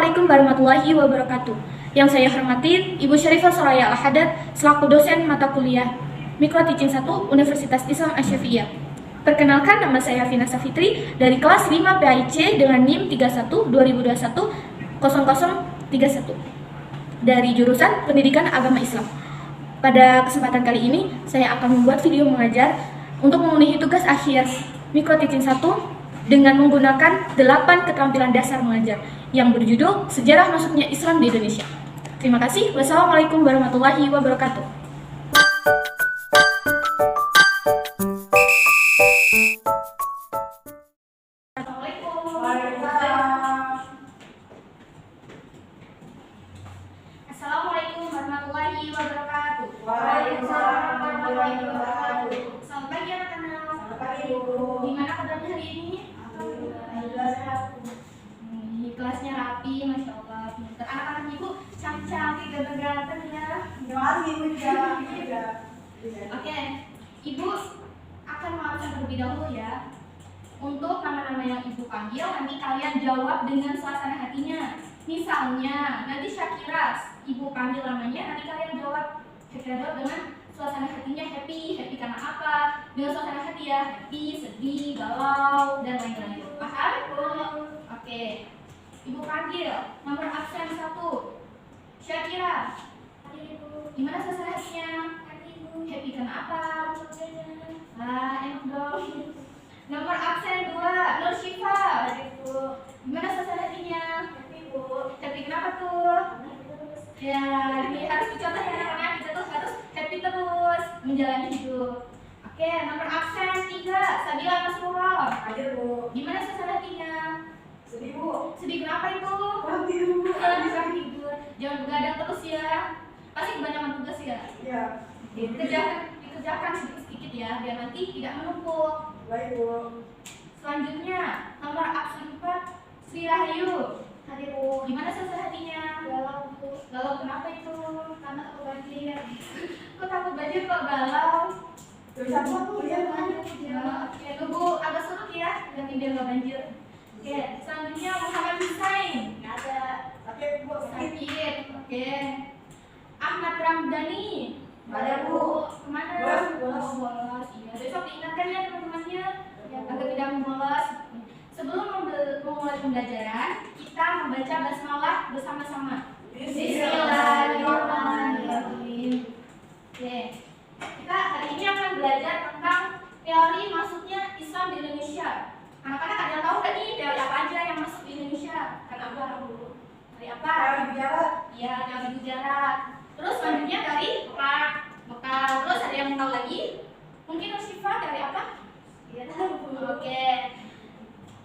Assalamualaikum warahmatullahi wabarakatuh. Yang saya hormati Ibu Syarifah Soraya Al-Hadad selaku dosen mata kuliah Mikro Teaching 1 Universitas Islam Asy-Syafi'iyah. Perkenalkan, nama saya Vina Safitri dari kelas 5 PAIC dengan NIM 31 2021 0031 dari jurusan Pendidikan Agama Islam. Pada kesempatan kali ini, saya akan membuat video mengajar untuk memenuhi tugas akhir Mikro Teaching 1 dengan menggunakan 8 keterampilan dasar mengajar yang berjudul Sejarah Masuknya Islam di Indonesia. Terima kasih. Wassalamualaikum warahmatullahi wabarakatuh. Assalamualaikum warahmatullahi wabarakatuh. Waalaikumsalam warahmatullahi wabarakatuh. Selamat pagi anak-anak. Selamat pagi, Bu. Gimana kabarnya hari ini? Alhamdulillah sehat. Kelasnya rapi, masya Allah. Pintar. Anak-anak ibu cantik-cantik, ganteng-ganteng ya. Terima kasih, Bu. Juga. Oke, ibu akan mengabsen terlebih dahulu ya. Untuk nama-nama yang ibu panggil, nanti kalian jawab dengan suasana hatinya. Misalnya, nanti Syakira, ibu panggil namanya, nanti kalian jawab. Syakira jawab dengan suasana hatinya happy karena apa? Dengan suasana hati ya, happy, sedih, galau, dan lain-lain. Paham? Oke. Ibu panggil nomor absen 1. Syakira. Gimana suasana hatinya? Happy karena apa? Enak dong. Nomor absen 2, Nur Syifa. Gimana suasana hatinya? Happy kenapa tuh? Ya, ini harus dicontoh ya anak-anak. Kita tuh harus happy terus menjalani hidup. Oke, nomor absen 3, Sabila Masrurah. Hadir, Bu. Gimana suasana hatinya? Sedih, Bu. Sedih kenapa itu? Kurang tidur, Bu. Bisa tidur. Jangan begadang terus ya. Pasti kebanyakan tugas ya. Iya. Dikerjakan sedikit-sedikit ya, biar nanti tidak menumpuk. Baik, Bu. Selanjutnya, nomor absen 4, Sri Rahayu. Hadir, Bu. Gimana suasana hatinya? Galau, Bu. Galau kenapa itu? Karena aku banjir. Kok takut banjir kok galau? Bisa, Bu. Iya, Bu. Oke, tunggu agak surut ya, nanti biar nggak banjir. Oke, selanjutnya Muhammad Husain. Nggak ada. Sakit, Bu. Sakit. Sakit. Oke. Ahmad Ramdhani. Nggak ada, Bu. Kemana? Bolos. Oh, bolos. Iya, besok diingatkan ya teman-temannya agar tidak membolos. Sebelum memulai pembelajaran, kita membaca basmalah bersama-sama. Bismillahirrahmanirrahim. Oke. Kita hari ini akan belajar tentang teori masuknya Islam di Indonesia. Anak-anak ada yang tahu nggak nih teori apa aja yang masuk di Indonesia? Kenapa dulu? Dari apa? Teori Gujarat. Iya, teori Gujarat. Terus selanjutnya dari Mekah. Terus ada yang tahu lagi? Mungkin Syifa dari apa? Iya, tahu, Bu. Oke.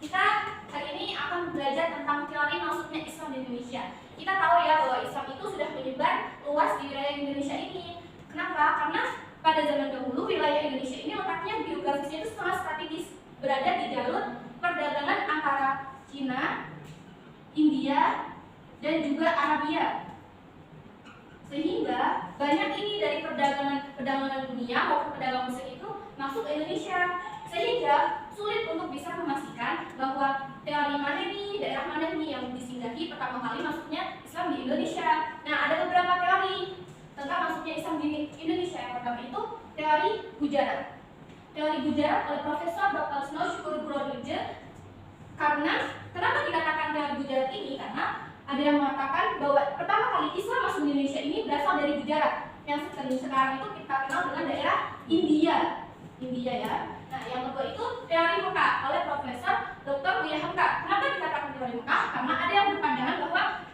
Kita hari ini akan belajar tentang teori masuknya Islam di Indonesia. Kita tahu ya bahwa Islam itu sudah menyebar luas di wilayah Indonesia ini. Kenapa? Karena pada zaman dahulu wilayah Indonesia ini letaknya geografisnya itu sangat strategis, berada di jalur perdagangan antara Cina, India, dan juga Arabia. Sehingga banyak ini dari perdagangan dunia maupun pedagang muslim itu masuk ke Indonesia. Sehingga sulit untuk bisa memastikan bahwa teori mana nih, daerah mana nih yang disinggahi pertama kali masuknya Islam di Indonesia. Nah, ada beberapa teori tentang masuknya Islam di Indonesia. Yang pertama itu teori Gujarat. Teori Gujarat oleh Profesor Dr. Snow Syukur Burodilje. Karena kenapa dikatakan teori Gujarat ini? Karena ada yang mengatakan bahwa pertama kali Islam masuk di Indonesia ini berasal dari Gujarat, yang sekarang itu kita kenal dengan daerah India ya. Nah, yang kedua itu teori Mekah oleh Profesor Dr. Buya Hamka. Kenapa dikatakan teori Mekah? Karena ada yang berpandangan bahwa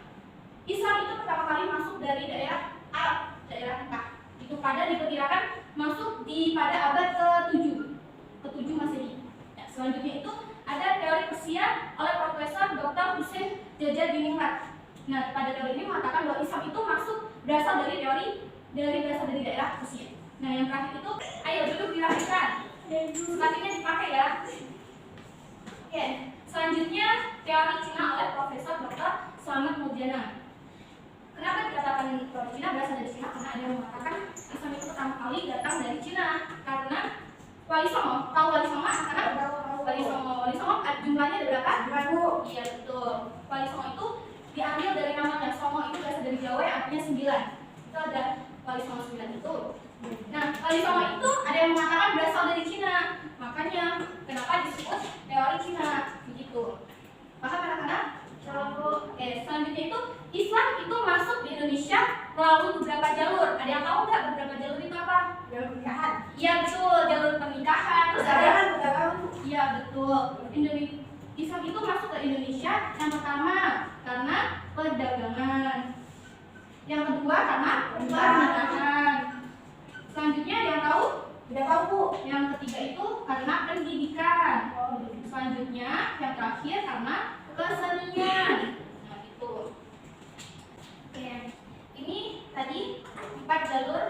Islam itu pertama kali masuk dari daerah Arab, daerah Mekah. Itu diperkirakan masuk pada abad ke-7 Masehi. Ya, selanjutnya itu ada teori Persia oleh Profesor Dr. Hussein Jajadiningrat. Nah, pada teori ini mengatakan bahwa Islam itu berasal dari daerah Persia. Nah, yang terakhir itu ayo duduk dirapikan. Sepatunya dipakai ya. Oke, selanjutnya teori Cina oleh Profesor Dr. Slamet Mujana. Kenapa dikatakan teori Cina berasal dari Cina? Karena ada yang mengatakan Islam itu pertama kali datang dari Cina. Karena Wali Songo, tahu Wali Songo anak-anak? Wali Songo jumlahnya ada berapa? 1000. Iya betul. Wali Songo itu diambil arahnya 9. Itu ada Wali Songo 9 itu. Nah, Wali Songo itu ada yang mengatakan berasal dari Cina. Makanya kenapa disebut teori Cina begitu. Paham anak-anak? Selanjutnya itu Islam itu masuk di Indonesia melalui beberapa jalur. Ada yang tahu nggak beberapa jalur itu apa? Jalur pernikahan. Iya betul, jalur pernikahan. Terus ada Perdagangan. iya betul. Islam itu masuk ke Indonesia yang pertama karena perdagangan. Yang kedua karena pernikahan. Selanjutnya ada yang tahu? Tidak tahu, Bu. Yang ketiga itu karena pendidikan. Selanjutnya yang terakhir karena kesenian. Nah, itu. Oke. Ini tadi 4 jalur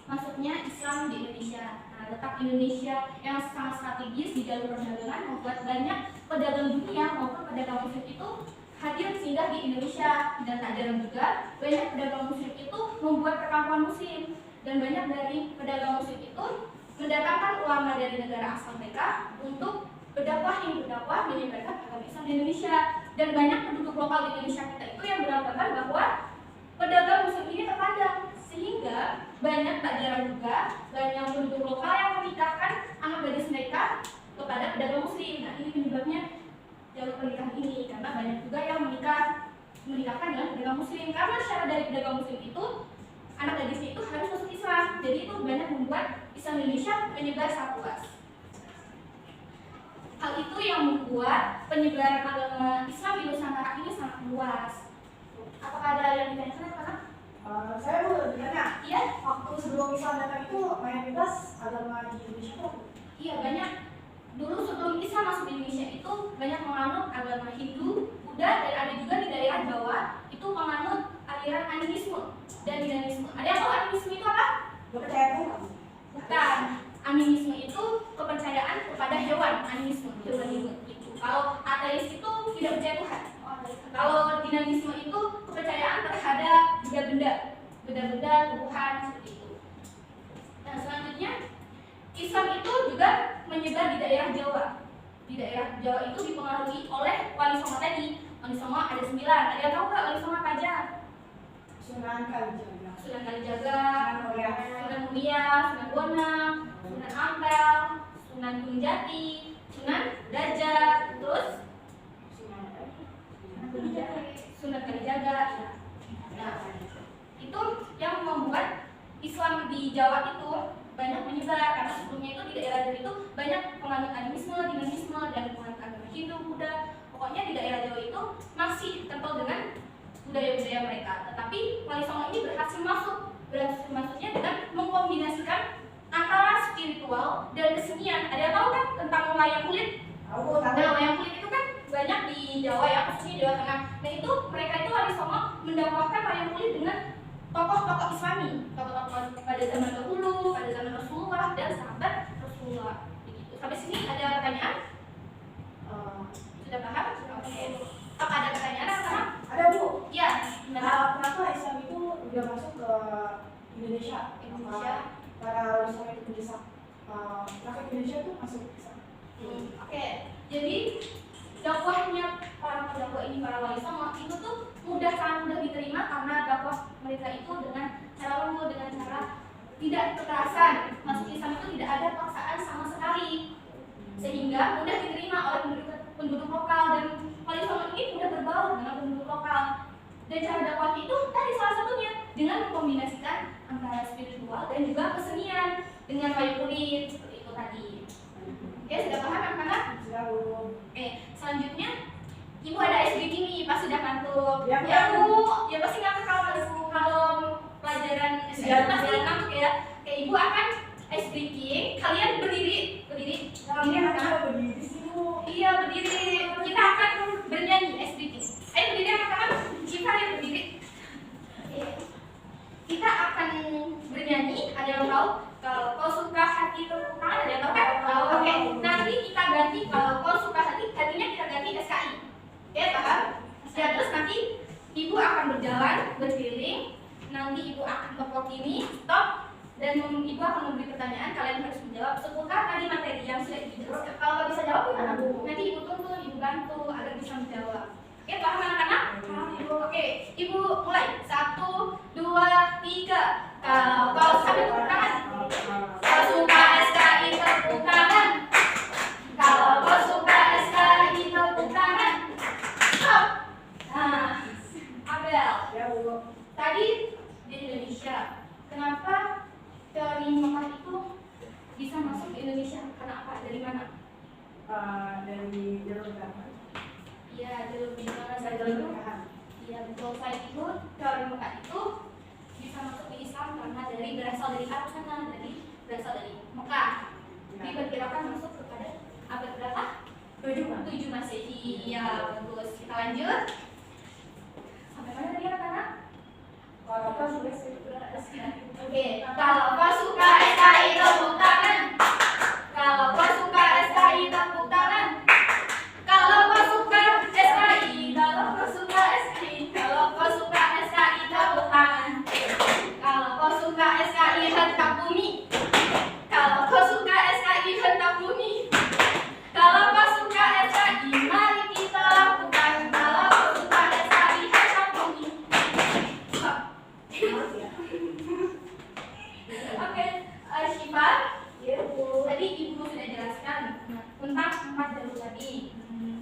masuknya Islam di Indonesia. Nah, letak Indonesia yang sangat strategis di jalur perdagangan membuat banyak pedagang dunia maupun pedagang muslim itu hadir singgah di Indonesia. Dan tak jarang juga banyak pedagang muslim itu membuat perkampungan muslim. Dan banyak dari pedagang muslim itu mendatangkan ulama dari negara asal mereka untuk berdakwah menyebarkan agama Islam di Indonesia. Dan banyak penduduk lokal di Indonesia kita itu yang beranggapan bahwa pedagang muslim ini terpandang, sehingga banyak tak jarang juga banyak penduduk lokal yang menikahkan anak gadis mereka kepada pedagang muslim. Nah, ini penyebabnya jalur pernikahan ini, karena banyak juga yang menikahkan dengan pedagang muslim. Karena syarat dari pedagang muslim itu anak gadisnya itu harus masuk Islam. Jadi itu banyak membuat Islam Indonesia menyebar sangat luas. Hal itu yang membuat penyebaran agama Islam di Nusantara ini sangat luas. Apakah ada yang ditanyakan anak-anak? Saya mau bertanya. Iya? Waktu sebelum Islam datang itu mayoritas agama di Indonesia tuh. Iya, banyak. Dulu sebelum Islam masuk di Indonesia itu banyak menganut agama Hindu, Buddha, dan ada juga di daerah Jawa itu menganut aliran animisme dan dinamisme. Ada yang tahu animisme itu apa? Percaya Tuhan. Bukan. Animisme itu kepercayaan kepada hewan, animisme, hewanisme itu. Kalau ateis itu tidak percaya Tuhan. Kalau dinamisme itu kepercayaan terhadap benda-benda, tumbuhan seperti itu. Nah, selanjutnya Islam itu juga menyebar di daerah Jawa. Di daerah Jawa itu dipengaruhi oleh Wali Songo tadi. Wali Songo ada 9. Ada yang tahu nggak Wali Songo apa aja? Sunan Kalijaga. Sunan Kalijaga, Sunan Muria. Sunan Muria, Sunan Bonang, Sunan Ampel, Sunan Gunung Jati, Sunan Derajat, terus Sunan Kalijaga. Nah, itu yang membuat Islam di Jawa itu banyak menyebar, karena sebelumnya itu di daerah Jawa itu banyak penganut animisme, dinamisme, dan penganut agama Hindu, Buddha. Pokoknya di daerah Jawa itu masih kental dengan budaya-budaya mereka. Tetapi Wali Songo ini berhasil masuknya dengan mengkombinasikan antara spiritual dan kesenian. Ada yang tahu kan tentang wayang kulit? Tahu. Nah, wayang kulit itu kan banyak di Jawa ya, khususnya Jawa Tengah. Nah, itu mereka itu Wali Songo mendakwahkan wayang kulit dengan tokoh-tokoh Islami, tokoh-tokoh pada zaman dahulu, pada zaman Rasulullah dan sahabat Rasulullah. Begitu. Sampai sini ada pertanyaan? Sudah paham? Oke. Apa ada pertanyaan sekarang? Ada, Bu. Ya. Kenapa Islam itu udah masuk ke Indonesia? Para Wali Songo itu mendesak rakyat Indonesia tuh masuk Islam. Oke. Jadi dakwahnya para pendakwah ini, para Wali Songo itu tuh sangat mudah diterima karena dakwah mereka itu dengan cara lembut, dengan cara tidak kekerasan. Masuk Islam itu tidak ada paksaan sama sekali, sehingga mudah diterima oleh penduduk lokal, dan Wali Songo ini mudah berbaur dengan penduduk lokal. Dan cara dakwahnya itu tadi salah satunya dengan mengkombinasikan antara spiritual dan juga kesenian dengan wayang kulit seperti itu tadi. Oke, sudah paham anak-anak? Sudah, Bu. Selanjutnya Ibu ada ice breaking nih, pas sudah ngantuk. Ya, Bu, ya pasti ngantuk kalau pelajaran SD pasti ngantuk ya. Oke, Ibu akan ice breaking. Kalian berdiri. Ini anak berdiri sih, Bu. Iya, berdiri. Kita akan bernyanyi ice breaking. Ayo berdiri anak-anak. Kita yang berdiri. Oke. Kita akan bernyanyi. Ada yang tahu? Kalau kau suka hati tepuk tangan, ada yang tahu kan? Oke. Nanti kita ganti, kalau kau suka hati, hatinya kita ganti SKI. Ya, paham? Ya, terus nanti Ibu akan berjalan, berkeliling. Nanti Ibu akan tepuk ini, stop. Dan Ibu akan memberi pertanyaan, kalian harus menjawab seputar tadi materi yang sudah Ibu jelaskan. Kalau nggak bisa jawab, gimana Bu? Nanti Ibu tuntun, Ibu bantu agar bisa menjawab. Oke, paham anak-anak? Paham Ibu. Oke, Ibu mulai. 1, 2, 3. Kalau kau suka tepuk tangan. Kau suka SKI tepuk tangan. Kalau kau suka SKI tepuk tangan. Stop. Nah, Abel. Ya Bu. Tadi di Indonesia, kenapa teori Mekah itu bisa masuk ke Indonesia? Karena apa? Dari mana? Dari jalur berapa? Iya, jalur perjalanan Saya saya jalur itu. pernikahan. Iya betul, saya itu teori Mekah itu bisa masuk ke Islam karena berasal dari Arab sana, berasal dari Mekah. Diperkirakan masuk kepada abad berapa? 7 Masehi. Iya bagus. Kita lanjut. Sampai mana tadi anak-anak? Kalau kau suka Oke, kalau kau suka SKI tepuk tangan. Kalau kau suka SKI tepuk tangan. Kalau kau suka SKI, kalau kau suka SKI, kalau kau suka SKI tepuk tangan. Kalau kau suka SKI hentak bumi. Kalau kau suka SKI hentak bumi. Kalau kau suka SKI, mari kita lakukan. Kalau kau suka SKI hentak bumi. Oke, Syifa, Iya Bu. tadi ibu sudah jelaskan tentang 4 jalur tadi.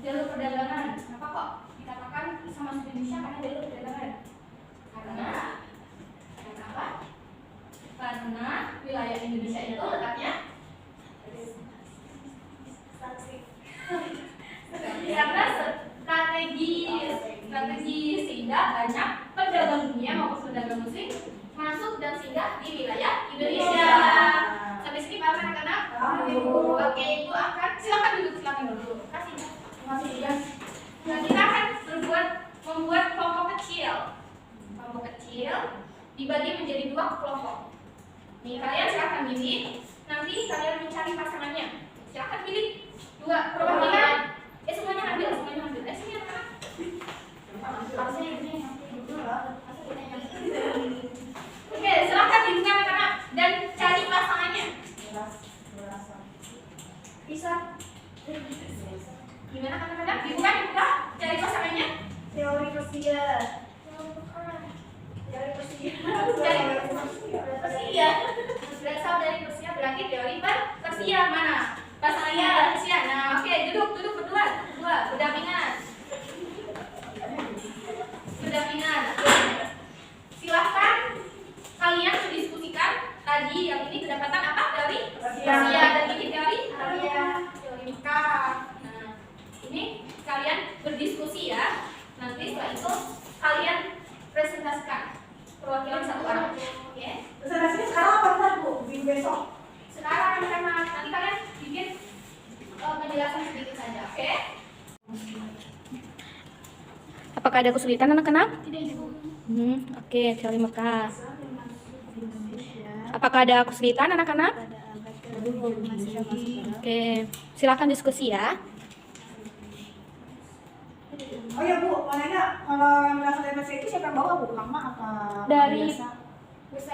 Jalur perdagangan, kenapa kok dikatakan bisa masuk Indonesia karena jalur perdagangan? Karena apa? Karena wilayah Indonesia itu letaknya karena strategis sehingga banyak pedagang dunia maupun pedagang muslim masuk dan singgah di wilayah Indonesia. Sampai sini paham anak-anak? Tahu. Oke, ibu akan silakan dulu. Kasih. Masih ya. Nah, kita akan membuat kelompok kecil. Kelompok kecil dibagi menjadi 2 kelompok. Nih, kalian silakan pilih. Nanti kalian mencari pasangannya. Silakan pilih 2 perwakilan. Semuanya ambil. Sini anak-anak. Harusnya ini. Oke, silakan dibuka anak-anak dan cari pasangannya. Bisa. Gimana anak-anak? Dibuka, cari pasangannya. Teori Persia. Persia. Berasal dari Persia berarti teori Persia mana? Pasangannya Persia. Nah, oke, duduk berdua, berdampingan. Silahkan kalian mendiskusikan tadi yang ini kedapatan apa dari Persia dan ini teori Mekah. Nah, ini kalian berdiskusi ya. Nanti setelah itu kalian presentasikan perwakilan 1 orang. Oke. Presentasinya sekarang apa ntar Bu? Minggu besok. Sekarang anak-anak nanti kalian bikin penjelasan sedikit saja, oke? Apakah ada kesulitan anak-anak? Tidak, Ibu. Oke, teori Mekah. Apakah ada kesulitan anak-anak? Oke, silakan diskusi ya. Oh ya Bu, mau nanya, kalau yang berasal dari Persia itu siapa yang bawa Bu? Lama apa? Dari biasa?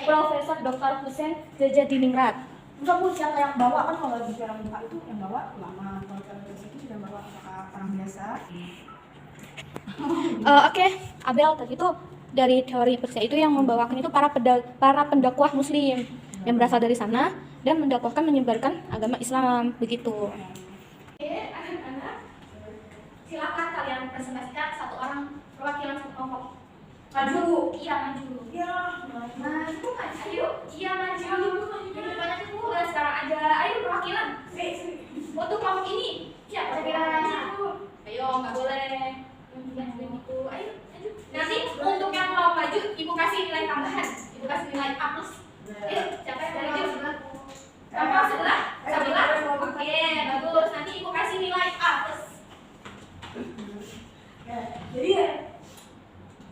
Profesor Dr. Husein Jajadiningrat. Enggak Bu, siapa yang bawa? Kan kalau di film Buka itu yang bawa lama. Kalau film Persia itu yang bawa apakah orang biasa? Oke, Abel tadi itu dari teori Persia itu yang membawakan itu para pendakwah muslim yang berasal dari sana dan mendakwahkan menyebarkan agama Islam begitu. Oke, anak-anak, silakan kalian presentasikan 1 orang perwakilan 1 kelompok. Maju, iya maju. Iya. Maju. Iya maju. Yang banyak itu sekarang ada. Ayo perwakilan. Untuk kelompok ini siapa yang maju? Ayo, nggak boleh. Gitu. Ayo, maju. Nanti untuk yang mau maju, ibu kasih nilai tambahan. Ibu kasih nilai A+. Ayo, siapa yang maju? Kelompok sebelah? Oke, bagus. Nanti ibu kasih nilai A+. Ya, jadi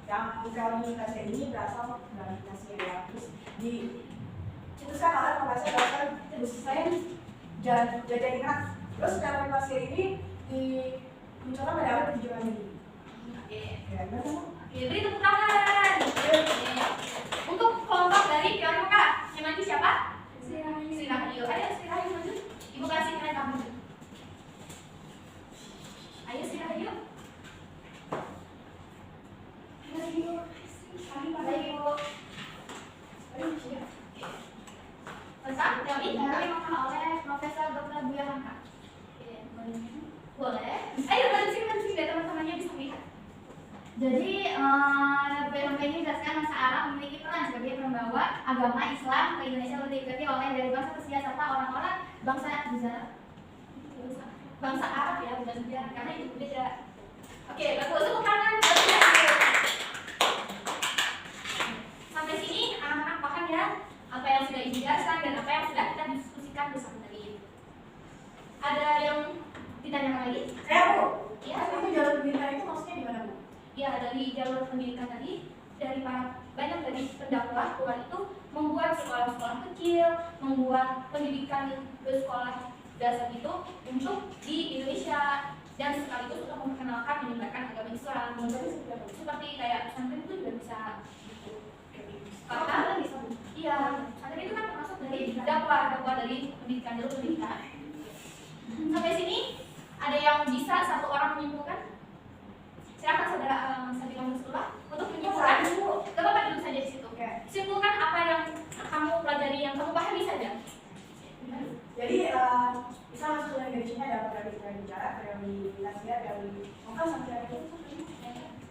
yang teori Persia ini berasal dari Persia ya. Terus dicetuskan oleh Profesor Dr. Husein Jajadiningrat. Terus teori Persia ini dimunculkan pada abad 7 Masehi. Oke. Ya, benar. Beri tepuk tangan. Untuk kelompok dari teori Mekah, yang maju siapa? Sri Rahayu. Ayo Sri Rahayu maju. Ibu kasih nilai tambahan. Ayo Sri Rahayu. Ayo. Tentang teori yang dimakan oleh Profesor Dr. Buya Hamka. Boleh. Ayo mancing deh teman-temannya bisa lihat. Jadi PMP ini menjelaskan bangsa Arab memiliki peran sebagai pembawa agama Islam ke Indonesia lebih diikuti oleh dari bangsa Persia serta orang-orang bangsa Arab ya, bukan Persia karena itu beda. Oke, bagus tepuk tangan. Sampai sini anak-anak paham ya apa yang sudah dijelaskan dan apa yang sudah kita diskusikan bersama tadi. Ada yang ditanyakan lagi? Saya Bu. Ya, Itu jalur pendidikan itu maksudnya di mana Bu? ya dari jalur pendidikan tadi, dari banyak dari pendakwah luar itu membuat sekolah-sekolah kecil, membuat pendidikan bersekolah dasar itu untuk di Indonesia dan sekaligus untuk memperkenalkan menyebarkan agama Islam. Seperti kayak pesantren itu juga bisa. Karena iya, pesantren itu kan termasuk dari dakwah dari pendidikan jalur pendidikan. Sampai sini ada yang bisa satu orang menyimpulkan? Silakan saudara Sabila Musula untuk menyimpulkan. Gak apa-apa duduk saja di situ. Simpulkan apa yang kamu pelajari, yang kamu pahami saja. Jadi bisa masuk dari sini ada teori bicara, teori Asia, teori mungkin sampai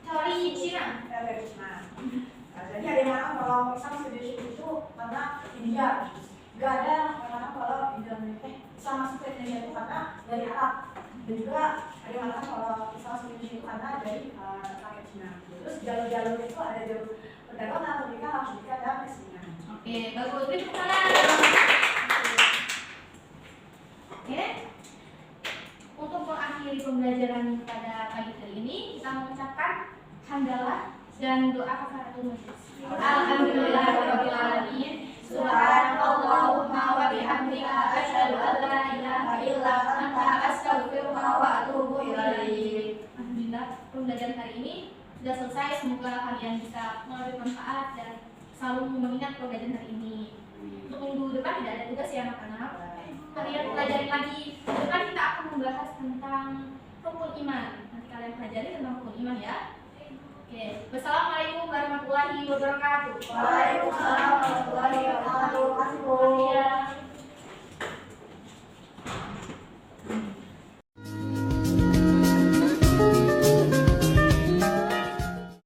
Teori Cina. teori Cina. Jadi ada yang mengatakan kalau Islam Studies itu karena India, nggak ada yang mengatakan kalau Islam masuk ke Indonesia itu karena dari Arab, dan juga ada yang mengatakan kalau Islam Studies itu karena dari rakyat Cina. Terus jalur-jalur itu ada jalur perdagangan, pendidikan, harus pendidikan dan kesenian. Oke, bagus. Beri tepuk tangan. Oke. Untuk mengakhiri pembelajaran pada pagi hari ini, kita mengucapkan hamdalah dan doa kafaratul majlis. Alhamdulillahirabbil alamin. Subhanallahumma wa bihamdika asyhadu an la ilaha illa anta astaghfiruka wa atubu ilaik. Alhamdulillah, pembelajaran hari ini sudah selesai. Semoga kalian bisa mengambil manfaat dan selalu mengingat pembelajaran hari ini. Untuk minggu depan tidak ada tugas ya anak-anak. Kalian pelajari lagi. Depan kita akan membahas tentang rukun iman. Nanti kalian pelajari tentang rukun iman ya. Oke. Wassalamualaikum warahmatullahi wabarakatuh. Waalaikumsalam warahmatullahi wabarakatuh. Ya.